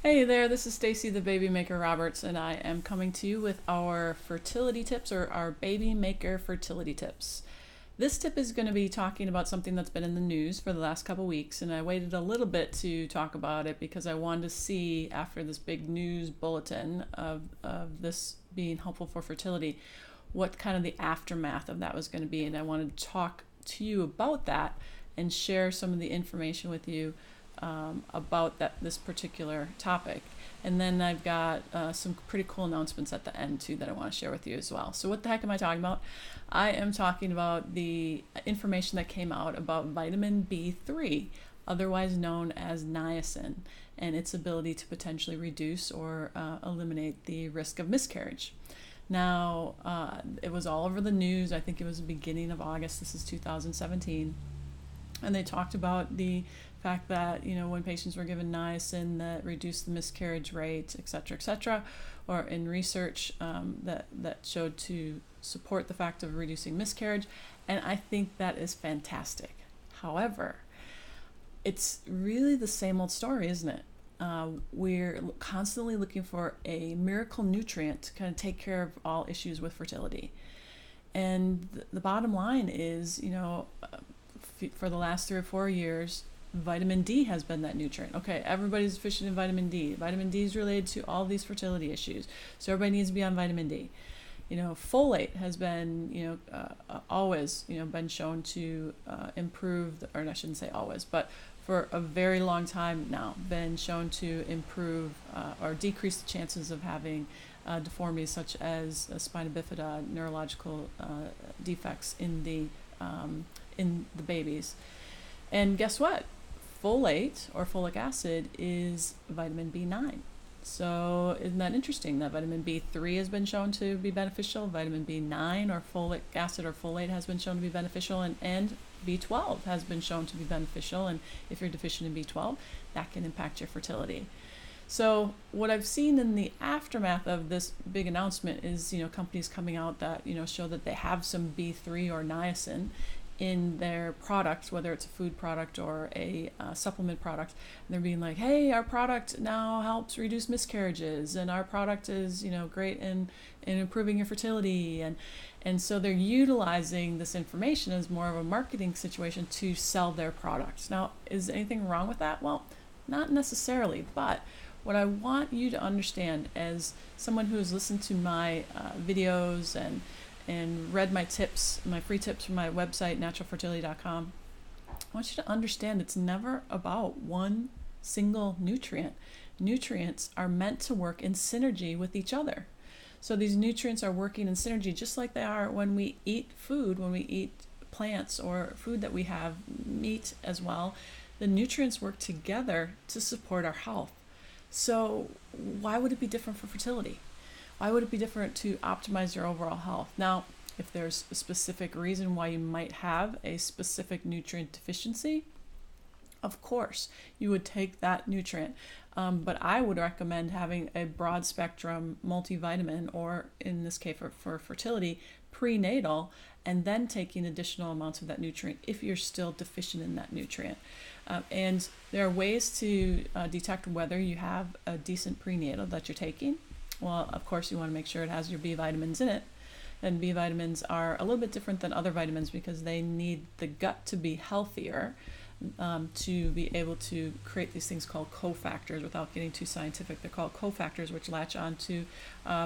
Hey there, this is Stacy the Baby Maker Roberts, and I am coming to you with our fertility tips, or our Baby Maker fertility tips. This tip is going to be talking about something that's been in the news for the last couple weeks, and I waited a little bit to talk about it because I wanted to see, after this big news bulletin of this being helpful for fertility, what kind of the aftermath of that was going to be. And I wanted to talk to you about that and share some of the information with you about this particular topic. And then I've got some pretty cool announcements at the end too that I want to share with you as well. So what the heck am I talking about? I am talking about the information that came out about vitamin B3, otherwise known as niacin, and its ability to potentially reduce or eliminate the risk of miscarriage. Now, it was all over the news. I think it was the beginning of August. This is 2017. And they talked about the fact that, when patients were given niacin, that reduced the miscarriage rate, et cetera, or in research that showed to support the fact of reducing miscarriage. And I think that is fantastic. However, it's really the same old story, isn't it? We're constantly looking for a miracle nutrient to kind of take care of all issues with fertility. And the bottom line is, for the last 3 or 4 years, vitamin D has been that nutrient. Okay, everybody's deficient in vitamin D. Vitamin D is related to all these fertility issues, so everybody needs to be on vitamin D. Folate has been, always, been shown to improve, or I shouldn't say always, but for a very long time now, been shown to improve or decrease the chances of having deformities such as spina bifida, neurological defects in the babies. And guess what? Folate, or folic acid, is vitamin B9. So isn't that interesting that vitamin B3 has been shown to be beneficial, vitamin B9 or folic acid or folate has been shown to be beneficial, and B12 has been shown to be beneficial. And if you're deficient in B12, that can impact your fertility. So what I've seen in the aftermath of this big announcement is, companies coming out that, show that they have some B3 or niacin in their product, whether it's a food product or a supplement product. And they're being like, hey, our product now helps reduce miscarriages, and our product is, great in improving your fertility. And so they're utilizing this information as more of a marketing situation to sell their products. Now, is anything wrong with that? Well, not necessarily, but what I want you to understand, as someone who has listened to my videos and read my tips, my free tips from my website, naturalfertility.com, I want you to understand it's never about one single nutrient. Nutrients are meant to work in synergy with each other. So these nutrients are working in synergy just like they are when we eat food, when we eat plants or food that we have, meat as well. The nutrients work together to support our health. So why would it be different for fertility? Why would it be different to optimize your overall health? Now, if there's a specific reason why you might have a specific nutrient deficiency, of course, you would take that nutrient. But I would recommend having a broad spectrum multivitamin, or in this case for fertility, prenatal, and then taking additional amounts of that nutrient if you're still deficient in that nutrient. And there are ways to detect whether you have a decent prenatal that you're taking. Well, of course, you want to make sure it has your B vitamins in it. And B vitamins are a little bit different than other vitamins because they need the gut to be healthier to be able to create these things called cofactors. Without getting too scientific, they're called cofactors, which latch onto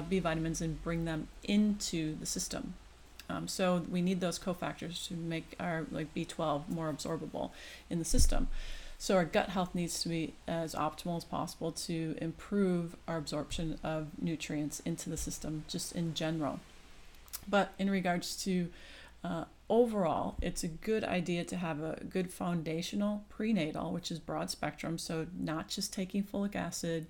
B vitamins and bring them into the system. So we need those cofactors to make our B12 more absorbable in the system. So our gut health needs to be as optimal as possible to improve our absorption of nutrients into the system, just in general. But in regards to overall, it's a good idea to have a good foundational prenatal, which is broad spectrum. So not just taking folic acid,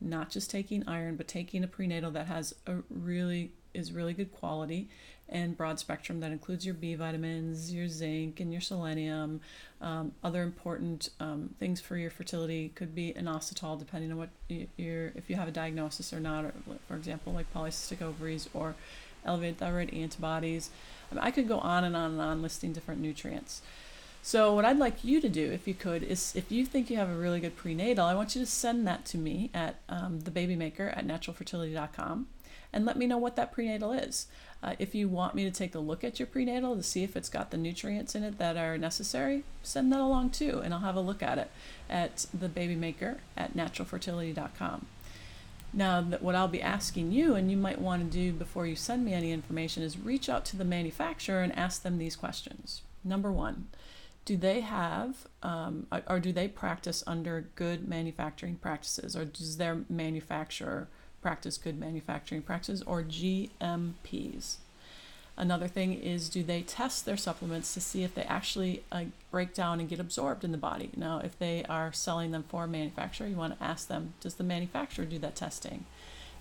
not just taking iron, but taking a prenatal that has really good quality and broad spectrum that includes your B vitamins, your zinc, and your selenium. Other important things for your fertility could be inositol, depending on what if you have a diagnosis or not, or for example, like polycystic ovaries or elevated thyroid antibodies. I could go on and on and on listing different nutrients. So what I'd like you to do, if you could, is if you think you have a really good prenatal, I want you to send that to me at thebabymaker@naturalfertility.com and let me know what that prenatal is. If you want me to take a look at your prenatal to see if it's got the nutrients in it that are necessary, send that along too, and I'll have a look at it at thebabymaker@naturalfertility.com. Now, what I'll be asking you, and you might want to do before you send me any information, is reach out to the manufacturer and ask them these questions. Number one, do they have, or do they practice under good manufacturing practices, or does their manufacturer practice good manufacturing practices, or GMPs? Another thing is, do they test their supplements to see if they actually break down and get absorbed in the body? Now, if they are selling them for a manufacturer, you want to ask them, does the manufacturer do that testing?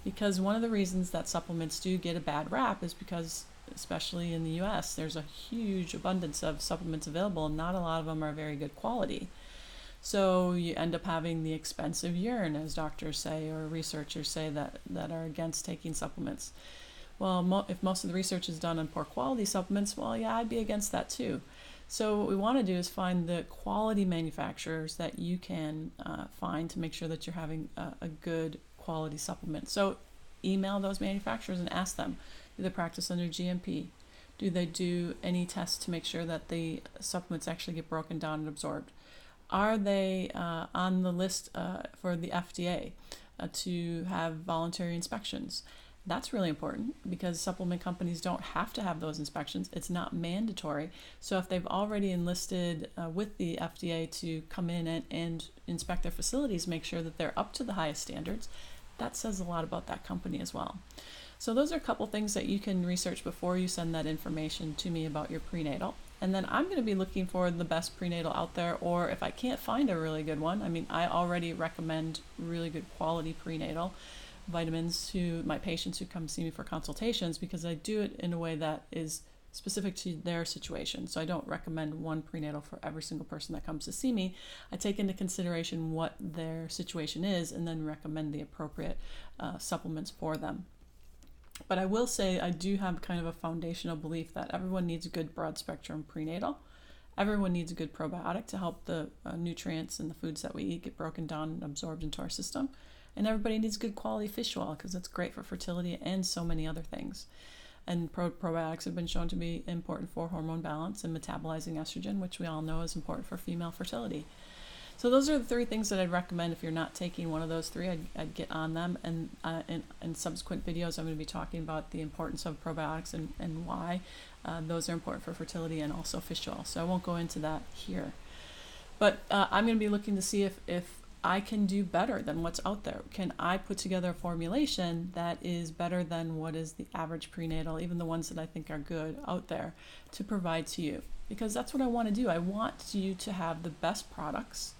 Because one of the reasons that supplements do get a bad rap is because, especially in the US, there's a huge abundance of supplements available, and not a lot of them are very good quality. So you end up having the expensive urine, as doctors say, or researchers say that are against taking supplements. Well, if most of the research is done on poor quality supplements, well, yeah, I'd be against that too. So what we want to do is find the quality manufacturers that you can find to make sure that you're having a good quality supplement. So email those manufacturers and ask them, do they practice under GMP? Do they do any tests to make sure that the supplements actually get broken down and absorbed? Are they on the list for the FDA to have voluntary inspections? That's really important because supplement companies don't have to have those inspections. It's not mandatory. So if they've already enlisted with the FDA to come in and inspect their facilities, make sure that they're up to the highest standards, that says a lot about that company as well. So those are a couple things that you can research before you send that information to me about your prenatal. And then I'm going to be looking for the best prenatal out there, or if I can't find a really good one, I mean, I already recommend really good quality prenatal vitamins to my patients who come see me for consultations, because I do it in a way that is specific to their situation. So I don't recommend one prenatal for every single person that comes to see me. I take into consideration what their situation is and then recommend the appropriate supplements for them. But I will say I do have kind of a foundational belief that everyone needs a good broad spectrum prenatal. Everyone needs a good probiotic to help the nutrients and the foods that we eat get broken down and absorbed into our system. And everybody needs good quality fish oil because it's great for fertility and so many other things. And probiotics have been shown to be important for hormone balance and metabolizing estrogen, which we all know is important for female fertility. So those are the three things that I'd recommend. If you're not taking one of those three, I'd get on them. And in subsequent videos, I'm going to be talking about the importance of probiotics and why those are important for fertility, and also fish oil. So I won't go into that here. But I'm going to be looking to see if I can do better than what's out there. Can I put together a formulation that is better than what is the average prenatal, even the ones that I think are good out there, to provide to you? Because that's what I want to do. I want you to have the best products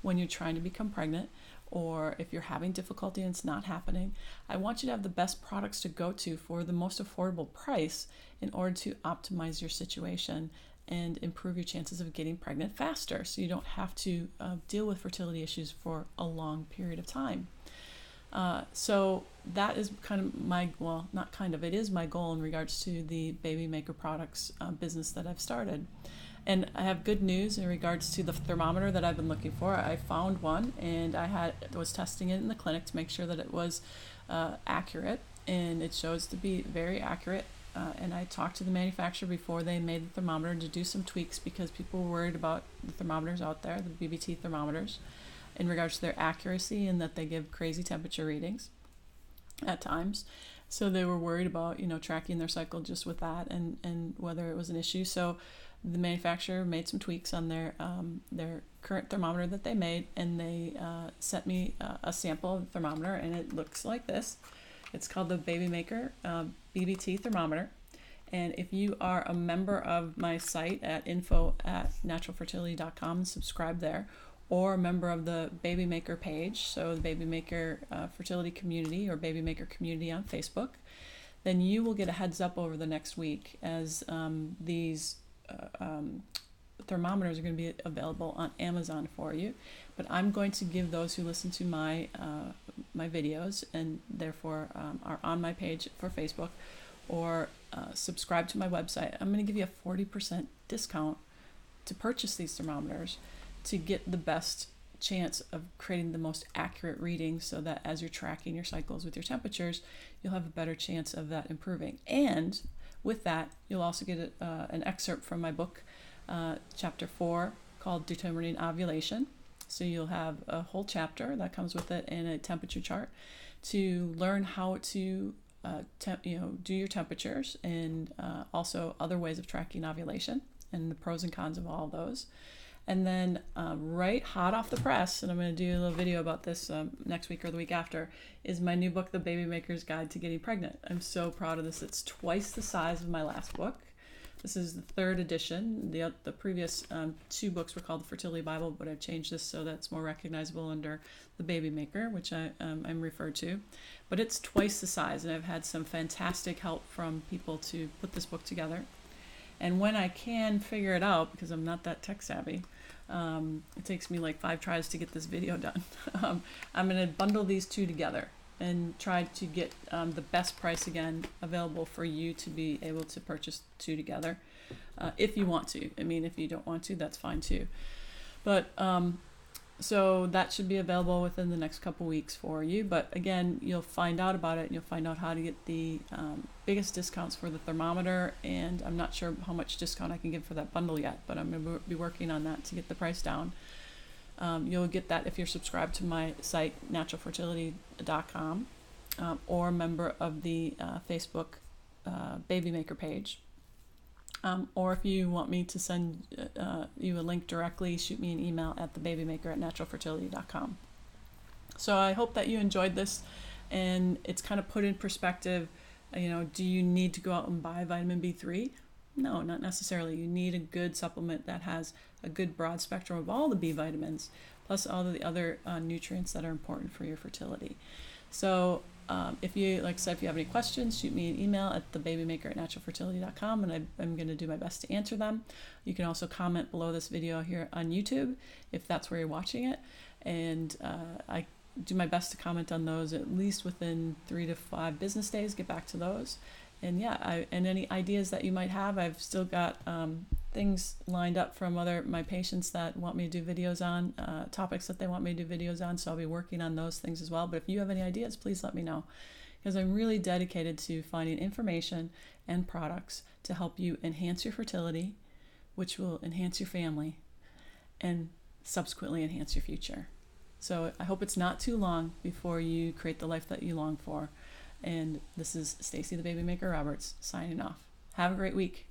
when you're trying to become pregnant, or if you're having difficulty and it's not happening. I want you to have the best products to go to for the most affordable price in order to optimize your situation and improve your chances of getting pregnant faster, so you don't have to deal with fertility issues for a long period of time. So that is kind of my, well, not kind of, it is my goal in regards to the Baby Maker products business that I've started. And I have good news in regards to the thermometer that I've been looking for. I found one, and I was testing it in the clinic to make sure that it was accurate, and it shows to be very accurate. And I talked to the manufacturer before they made the thermometer to do some tweaks, because people were worried about the thermometers out there, the BBT thermometers, in regards to their accuracy and that they give crazy temperature readings at times. So they were worried about, tracking their cycle just with that and whether it was an issue. So the manufacturer made some tweaks on their current thermometer that they made, and they sent me a sample of the thermometer, and it looks like this. It's called the Baby Maker BBT thermometer. And if you are a member of my site at info@naturalfertility.com, subscribe there, or a member of the Baby Maker page, so the Baby Maker Fertility Community or Baby Maker Community on Facebook, then you will get a heads up over the next week as these thermometers are going to be available on Amazon for you. But I'm going to give those who listen to my videos, and therefore are on my page for Facebook, or subscribe to my website, I'm going to give you a 40% discount to purchase these thermometers to get the best chance of creating the most accurate readings, so that as you're tracking your cycles with your temperatures, you'll have a better chance of that improving. And with that, you'll also get an excerpt from my book, chapter 4, called Determining Ovulation. So you'll have a whole chapter that comes with it and a temperature chart to learn how to do your temperatures, and also other ways of tracking ovulation and the pros and cons of all of those. And then right hot off the press, and I'm going to do a little video about this next week or the week after, is my new book, The Baby Maker's Guide to Getting Pregnant. I'm so proud of this. It's twice the size of my last book. This is the 3rd edition. The previous 2 books were called the Fertility Bible, but I've changed this so that it's more recognizable under The Baby Maker, which I'm referred to. But it's twice the size, and I've had some fantastic help from people to put this book together. And when I can figure it out, because I'm not that tech savvy, it takes me like 5 tries to get this video done. I'm going to bundle these 2 together and try to get the best price again available for you to be able to purchase 2 together, if you want to. I mean, if you don't want to, that's fine too. But so that should be available within the next couple weeks for you. But again, you'll find out about it, and you'll find out how to get the biggest discounts for the thermometer. And I'm not sure how much discount I can give for that bundle yet, but I'm going to be working on that to get the price down. You'll get that if you're subscribed to my site, naturalfertility.com, or a member of the Facebook Baby Maker page. Or if you want me to send you a link directly, shoot me an email at thebabymaker@naturalfertility.com. So I hope that you enjoyed this, and it's kind of put in perspective. Do you need to go out and buy vitamin B3? No, not necessarily. You need a good supplement that has a good broad spectrum of all the B vitamins, plus all of the other nutrients that are important for your fertility. So if you, like I said, if you have any questions, shoot me an email at thebabymaker@naturalfertility.com, and I'm going to do my best to answer them. You can also comment below this video here on YouTube if that's where you're watching it, and I do my best to comment on those at least within 3 to 5 business days, get back to those. And yeah, and any ideas that you might have, I've still got things lined up from my patients that want me to do videos on, topics that they want me to do videos on, so I'll be working on those things as well. But if you have any ideas, please let me know, because I'm really dedicated to finding information and products to help you enhance your fertility, which will enhance your family and subsequently enhance your future. So I hope it's not too long before you create the life that you long for. And this is Stacy the Baby Maker Roberts signing off. Have a great week.